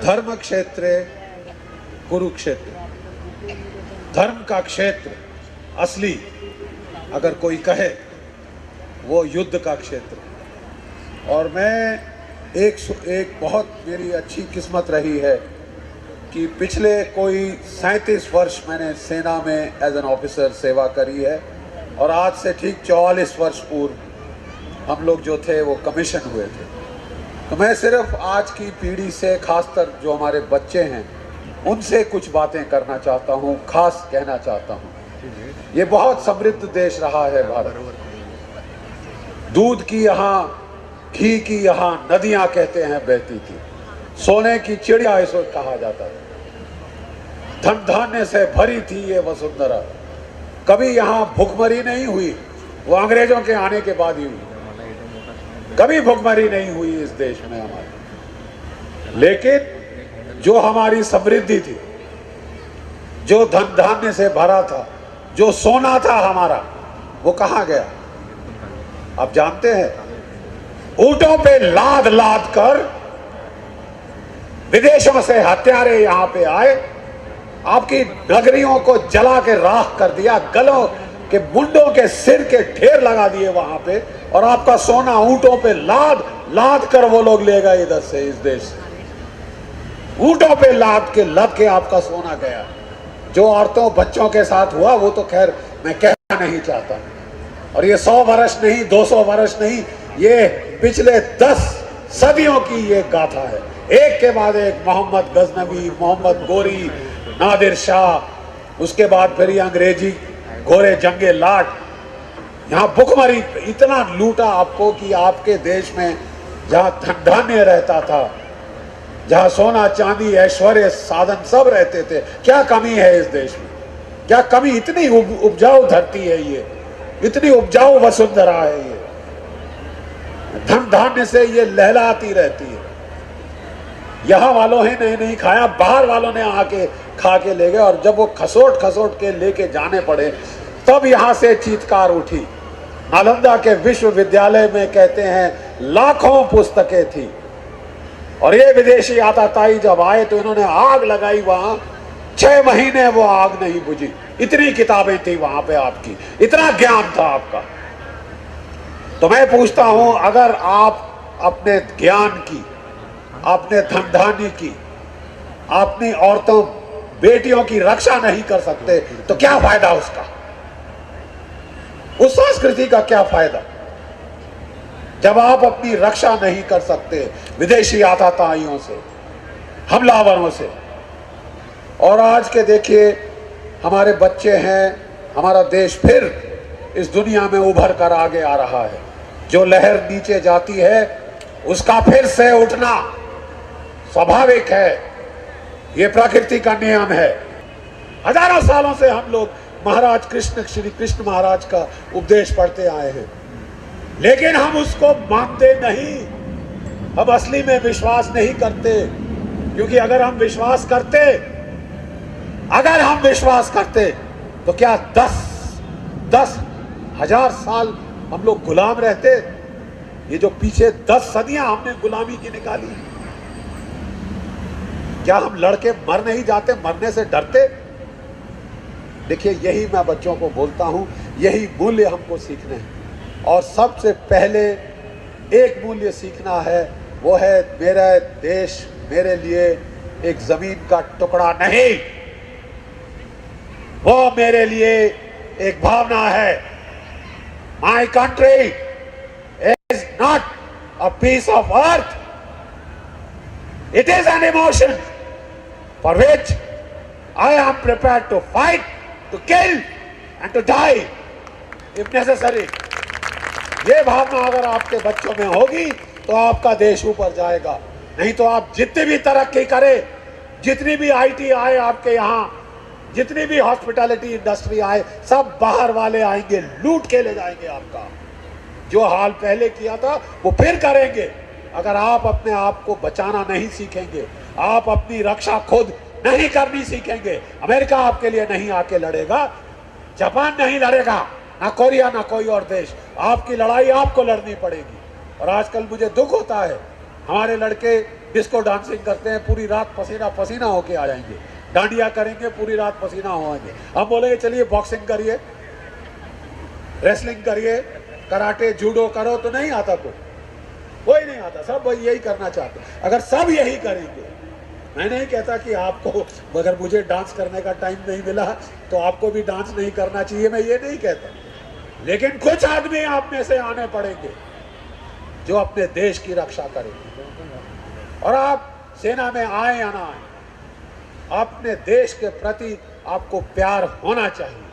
धर्म क्षेत्र कुरुक्षेत्र, धर्म का क्षेत्र असली अगर कोई कहे वो युद्ध का क्षेत्र। और मैं एक बहुत मेरी अच्छी किस्मत रही है कि पिछले कोई 37 वर्ष मैंने सेना में एज एन ऑफिसर सेवा करी है, और आज से ठीक 44 वर्ष पूर्व हम लोग जो थे वो कमीशन हुए थे। तो मैं सिर्फ आज की पीढ़ी से, खासकर जो हमारे बच्चे हैं, उनसे कुछ बातें करना चाहता हूँ, खास कहना चाहता हूँ। ये बहुत समृद्ध देश रहा है भारत। दूध की यहाँ, घी की यहाँ नदियाँ कहते हैं बहती थी, सोने की चिड़िया इसको कहा जाता था, धन धान्य से भरी थी ये वसुंधरा। कभी यहाँ भुखमरी नहीं हुई, वो अंग्रेजों के आने के बाद ही हुई। कभी भुखमरी नहीं हुई इस देश में हमारे। लेकिन जो हमारी समृद्धि थी, जो धन धान्य से भरा था, जो सोना था हमारा, वो कहाँ गया आप जानते हैं? ऊंटों पे लाद लाद कर विदेशों से हत्यारे यहां पे आए, आपकी नगरियों को जला के राख कर दिया, गलों के मुंडों के सिर के ढेर लगा दिए वहां पे, और आपका सोना ऊंटों पे लाद लाद कर वो लोग ले गए इधर से, इस देश से। ऊंटों पे लाद के आपका सोना गया। जो औरतों बच्चों के साथ हुआ वो तो खैर मैं कहना नहीं चाहता। और ये 100 वर्ष नहीं, 200 वर्ष नहीं, ये पिछले 10 सदियों की ये गाथा है। एक के बाद एक मोहम्मद गजनवी, मोहम्मद गोरी, नादिर शाह, उसके बाद फिर ये अंग्रेजी घोड़े जंगे लाट। यहाँ भुखमरी इतना लूटा आपको कि आपके देश में जहाँ धन धान्य रहता था, जहाँ सोना चांदी ऐश्वर्य साधन सब रहते थे, क्या कमी है इस देश में? क्या कमी? इतनी उपजाऊ धरती है ये, इतनी उपजाऊ वसुंधरा है ये, धन धान्य से ये लहलाती रहती है। यहाँ वालों ने नहीं खाया, बाहर वालों ने आके खा के ले गए, और जब वो खसोट खसोट के लेके जाने पड़े तब यहाँ से चीत्कार उठी। नालंदा के विश्वविद्यालय में कहते हैं लाखों पुस्तकें थी, और ये विदेशी आताताई जब आए तो इन्होंने आग लगाई वहां, 6 महीने वो आग नहीं बुझी। इतनी किताबें थी वहां पे आपकी, इतना ज्ञान था आपका। तो मैं पूछता हूं, अगर आप अपने ज्ञान की, अपने धन धान्य की, अपनी औरतों बेटियों की रक्षा नहीं कर सकते तो क्या फायदा उसका? उस संस्कृति का क्या फायदा जब आप अपनी रक्षा नहीं कर सकते विदेशी आताताइयों से, हमलावरों से? और आज के देखिए हमारे बच्चे हैं, हमारा देश फिर इस दुनिया में उभर कर आगे आ रहा है। जो लहर नीचे जाती है उसका फिर से उठना स्वाभाविक है, ये प्रकृति का नियम है। हजारों सालों से हम लोग महाराज कृष्ण, श्री कृष्ण महाराज का उपदेश पढ़ते आए हैं, लेकिन हम उसको मानते नहीं, हम असली में विश्वास नहीं करते। क्योंकि अगर हम विश्वास करते तो क्या 10,000 साल हम लोग गुलाम रहते? ये जो पीछे 10 सदियां हमने गुलामी की निकाली, क्या हम लड़के मर नहीं जाते, मरने से डरते? देखिए, यही मैं बच्चों को बोलता हूं, यही मूल्य हमको सीखने हैं। और सबसे पहले एक मूल्य सीखना है, वो है मेरा देश मेरे लिए एक जमीन का टुकड़ा नहीं, वो मेरे लिए एक भावना है। My country is not a piece of earth, it is an emotion for which I am prepared to fight, to kill and to die if necessary. ये भावना अगर आपके बच्चों में होगी तो आपका देश ऊपर जाएगा। नहीं तो आप जितनी भी तरक्की करें, जितनी भी आईटी आए आपके यहाँ, जितनी भी हॉस्पिटैलिटी इंडस्ट्री आए, सब बाहर वाले आएंगे, लूट के ले जाएंगे आपका। जो हाल पहले किया था वो फिर करेंगे। अगर आप अपने आप को बचाना नहीं सीखेंगे, आप अपनी रक्षा खुद नहीं करनी सीखेंगे, अमेरिका आपके लिए नहीं आके लड़ेगा, जापान नहीं लड़ेगा, ना कोरिया, ना कोई और देश। आपकी लड़ाई आपको लड़नी पड़ेगी। और आजकल मुझे दुख होता है, हमारे लड़के डिस्को डांसिंग करते हैं, पूरी रात पसीना पसीना होके आ जाएंगे, डांडिया करेंगे, पूरी रात पसीना होंगे। हम बोलेंगे चलिए बॉक्सिंग करिए, रेसलिंग करिए, कराटे जूडो करो, तो नहीं आता कोई नहीं आता। सब वही यही करना चाहते हैं। अगर सब यही करेंगे, मैं नहीं कहता कि आपको, मगर मुझे डांस करने का टाइम नहीं मिला तो आपको भी डांस नहीं करना चाहिए, मैं ये नहीं कहता। लेकिन कुछ आदमी आप में से आने पड़ेंगे जो अपने देश की रक्षा करेंगे। और आप सेना में आए या ना आए, अपने देश के प्रति आपको प्यार होना चाहिए।